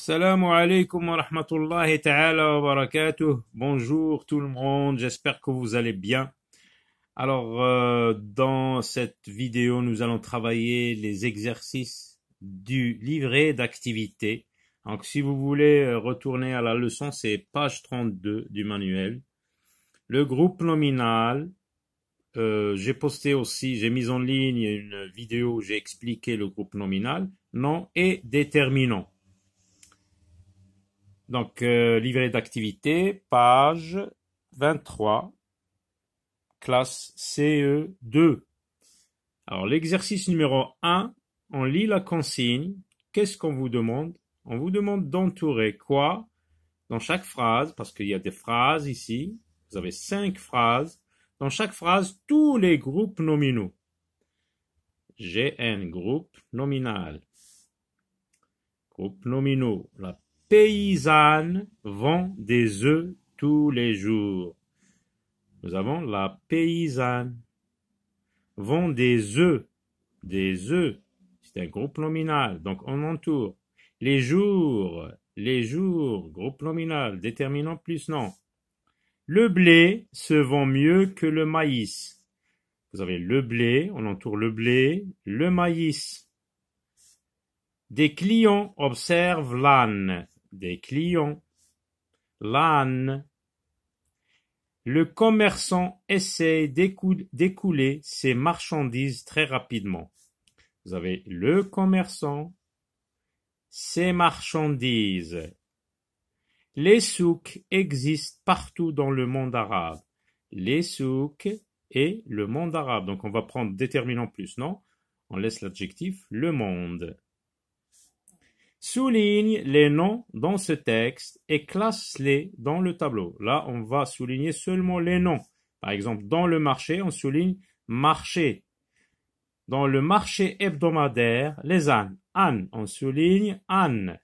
Assalamu alaikum wa rahmatullahi ta'ala wa barakatuh. Bonjour tout le monde, j'espère que vous allez bien. Alors, dans cette vidéo, nous allons travailler les exercices du livret d'activité. Donc, si vous voulez retourner à la leçon, c'est page 32 du manuel. Le groupe nominal, j'ai mis en ligne une vidéo où j'ai expliqué le groupe nominal, nom et déterminant. Donc, livret d'activité, page 23, classe CE2. Alors, l'exercice numéro 1, on lit la consigne. Qu'est-ce qu'on vous demande? On vous demande d'entourer quoi dans chaque phrase, parce qu'il y a des phrases ici. Vous avez 5 phrases. Dans chaque phrase, tous les groupes nominaux. GN, groupe nominal. Groupe nominaux. La paysanne vend des œufs tous les jours. Nous avons la paysanne vend des œufs. Des œufs. C'est un groupe nominal. Donc, on entoure. Les jours, groupe nominal, déterminant plus nom. Le blé se vend mieux que le maïs. Vous avez le blé, on entoure le blé, le maïs. Des clients observent l'âne. Des clients. L'âne. Le commerçant essaie d'écouler ses marchandises très rapidement. Vous avez le commerçant, ses marchandises. Les souks existent partout dans le monde arabe. Les souks et le monde arabe. Donc on va prendre déterminant plus, non? On laisse l'adjectif le monde. Souligne les noms dans ce texte et classe-les dans le tableau. Là, on va souligner seulement les noms. Par exemple, dans le marché, on souligne marché. Dans le marché hebdomadaire, les ânes. Âne, on souligne âne.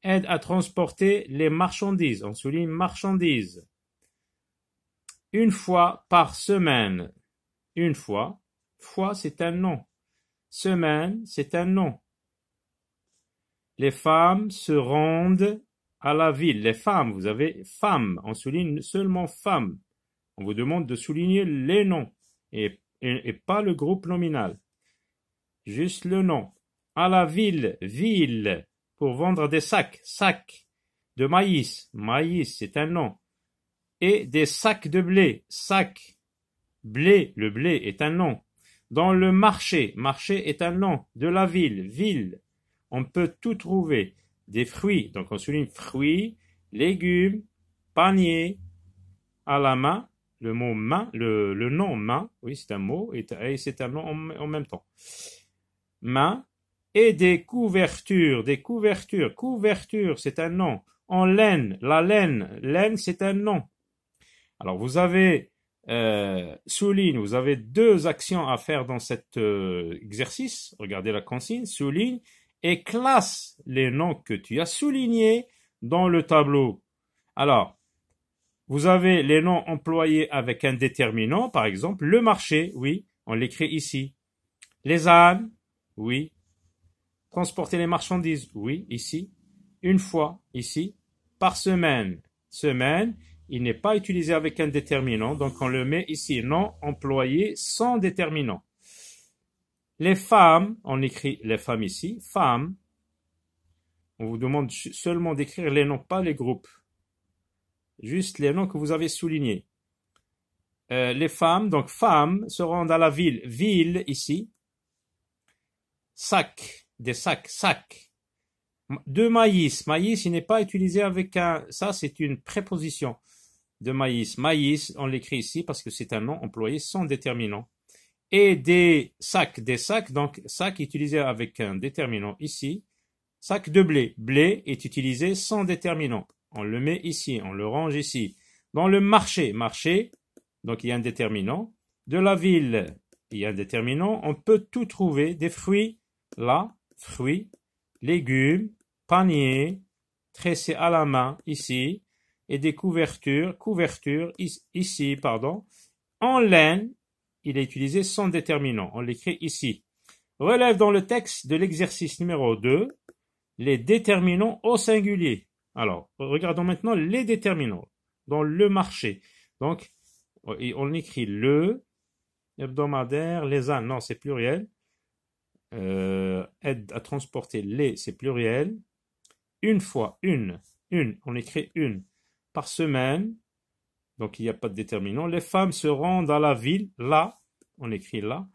Aide à transporter les marchandises. On souligne marchandises. Une fois par semaine. Une fois. Fois, c'est un nom. Semaine, c'est un nom. Les femmes se rendent à la ville. Les femmes, vous avez femmes. On souligne seulement femmes. On vous demande de souligner les noms et pas le groupe nominal. Juste le nom. À la ville, ville, pour vendre des sacs, sacs de maïs. Maïs, c'est un nom. Et des sacs de blé, sacs. Blé, le blé est un nom. Dans le marché, marché est un nom. De la ville, ville. On peut tout trouver. Des fruits, donc on souligne fruits, légumes, paniers, à la main. Le mot main, le nom main, oui c'est un mot et c'est un nom en même temps. Main et des couvertures, couverture c'est un nom. En laine, la laine, laine c'est un nom. Alors vous avez souligne, vous avez 2 actions à faire dans cet exercice. Regardez la consigne, souligne et classe les noms que tu as soulignés dans le tableau. Alors, vous avez les noms employés avec un déterminant, par exemple, le marché, oui, on l'écrit ici. Les ânes, oui. Transporter les marchandises, oui, ici. Une fois, ici. Par semaine, semaine, il n'est pas utilisé avec un déterminant, donc on le met ici, nom employé sans déterminant. Les femmes, on écrit les femmes ici, femmes. On vous demande seulement d'écrire les noms, pas les groupes. Juste les noms que vous avez soulignés. Les femmes, donc femmes, se rendent à la ville. Ville, ici. Sac, des sacs, sac. De maïs. Maïs, il n'est pas utilisé avec un... Ça, c'est une préposition de maïs. Maïs, on l'écrit ici parce que c'est un nom employé sans déterminant. Et des sacs, donc sac utilisé avec un déterminant ici. Sac de blé. Blé est utilisé sans déterminant. On le met ici, on le range ici. Dans le marché, marché, donc il y a un déterminant. De la ville, il y a un déterminant. On peut tout trouver. Des fruits, là, fruits, légumes, paniers, tressés à la main, ici. Et des couvertures, ici, pardon. En laine, il est utilisé sans déterminant. On l'écrit ici. Relève dans le texte de l'exercice numéro 2 les déterminants au singulier. Alors, regardons maintenant les déterminants dans le marché. Donc, on écrit le, hebdomadaire, les ânes, non, c'est pluriel. Aide à transporter les, c'est pluriel. Une fois, une, on écrit une par semaine. Donc, il n'y a pas de déterminant. Les femmes se rendent à la ville, là, on écrit là.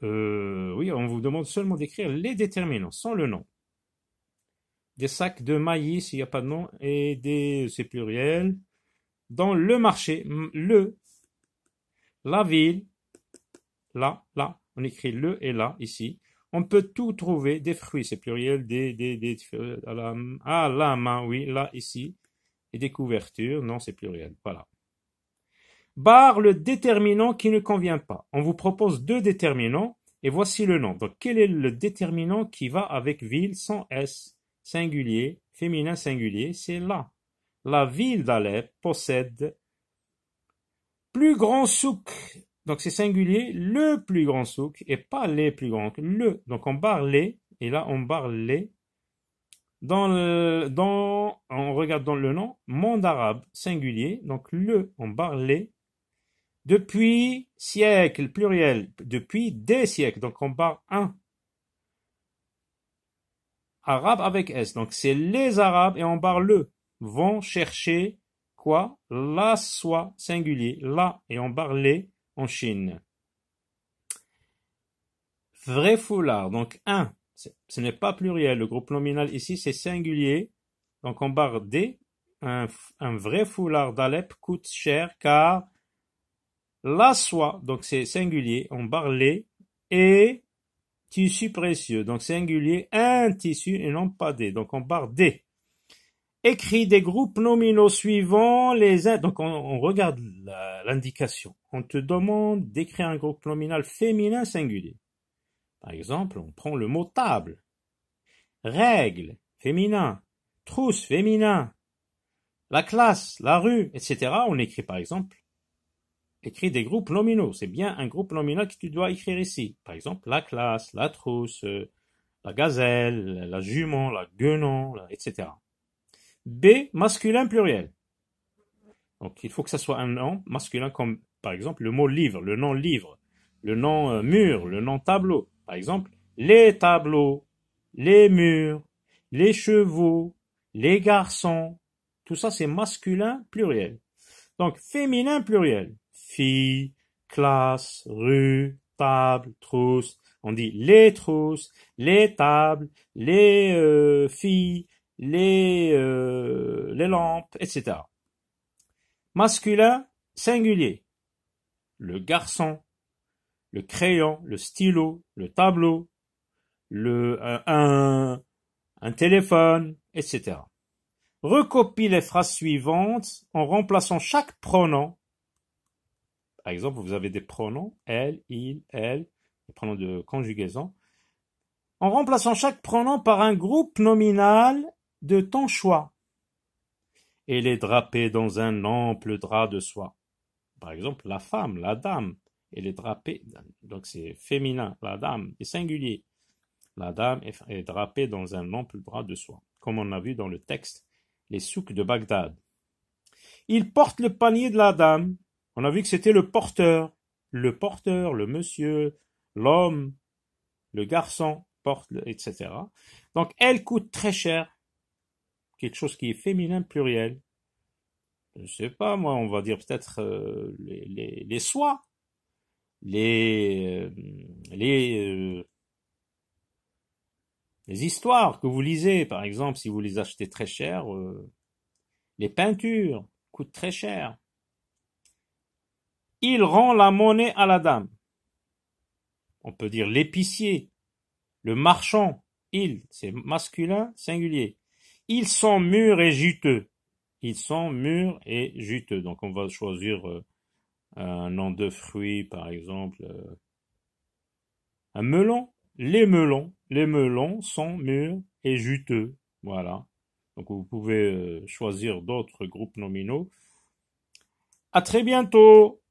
Oui, on vous demande seulement d'écrire les déterminants, sans le nom. Des sacs de maïs, il n'y a pas de nom, et des, c'est pluriel. Dans le marché, le, la ville, là, on écrit le et là, ici. On peut tout trouver, des fruits, c'est pluriel, à la main, oui, là, ici. Et des couvertures, non, c'est pluriel, voilà. Barre le déterminant qui ne convient pas. On vous propose deux déterminants et voici le nom. Donc, quel est le déterminant qui va avec ville sans S, singulier, féminin singulier? C'est là. La ville d'Alep possède plus grand souk. Donc, c'est singulier, le plus grand souk et pas les plus grands. Le. Donc, on barre les et là, on barre les. On regarde dans le nom, monde arabe singulier. Donc, le, on barre les. Depuis siècle, pluriel, depuis des siècles, donc on barre un. Arabe avec S, donc c'est les Arabes et on barre le. Vont chercher quoi? La soie, singulier, là, et on barre les en Chine. Vrai foulard, donc un, ce n'est pas pluriel, le groupe nominal ici c'est singulier, donc on barre des. Un vrai foulard d'Alep coûte cher car la soie, donc c'est singulier, on barre les, et tissu précieux, donc singulier, un tissu et non pas des, donc on barre des. Écrit des groupes nominaux suivants, donc on regarde l'indication. On te demande d'écrire un groupe nominal féminin singulier. Par exemple, on prend le mot table, règle, féminin, trousse, féminin, la classe, la rue, etc. On écrit par exemple écrit des groupes nominaux. C'est bien un groupe nominal que tu dois écrire ici. Par exemple, la classe, la trousse, la gazelle, la jument, la guenon, etc. B, masculin pluriel. Donc, il faut que ça soit un nom masculin comme, par exemple, le mot livre, le nom mur, le nom tableau. Par exemple, les tableaux, les murs, les chevaux, les garçons. Tout ça, c'est masculin pluriel. Donc, féminin pluriel. Fille, classe, rue, table, trousse. On dit les trousses, les tables, les filles, les lampes, etc. Masculin, singulier. Le garçon, le crayon, le stylo, le tableau, un téléphone, etc. Recopie les phrases suivantes en remplaçant chaque pronom. Par exemple, vous avez des pronoms, elle, il, elle, des pronoms de conjugaison. En remplaçant chaque pronom par un groupe nominal de ton choix. Elle est drapée dans un ample drap de soie. Par exemple, la femme, la dame, elle est drapée, donc c'est féminin, la dame est singulier. La dame est drapée dans un ample drap de soie, comme on a vu dans le texte, les souks de Bagdad. Il porte le panier de la dame. On a vu que c'était le porteur, le monsieur, l'homme, le garçon porte, etc. Donc, elle coûte très cher. Quelque chose qui est féminin pluriel. Je sais pas, moi, on va dire peut-être les soies, les histoires que vous lisez, par exemple, si vous les achetez très cher, les peintures coûtent très cher. Il rend la monnaie à la dame. On peut dire l'épicier, le marchand, il, c'est masculin, singulier. Ils sont mûrs et juteux. Ils sont mûrs et juteux. Donc on va choisir un nom de fruit, par exemple, un melon. Les melons sont mûrs et juteux. Voilà. Donc vous pouvez choisir d'autres groupes nominaux. À très bientôt!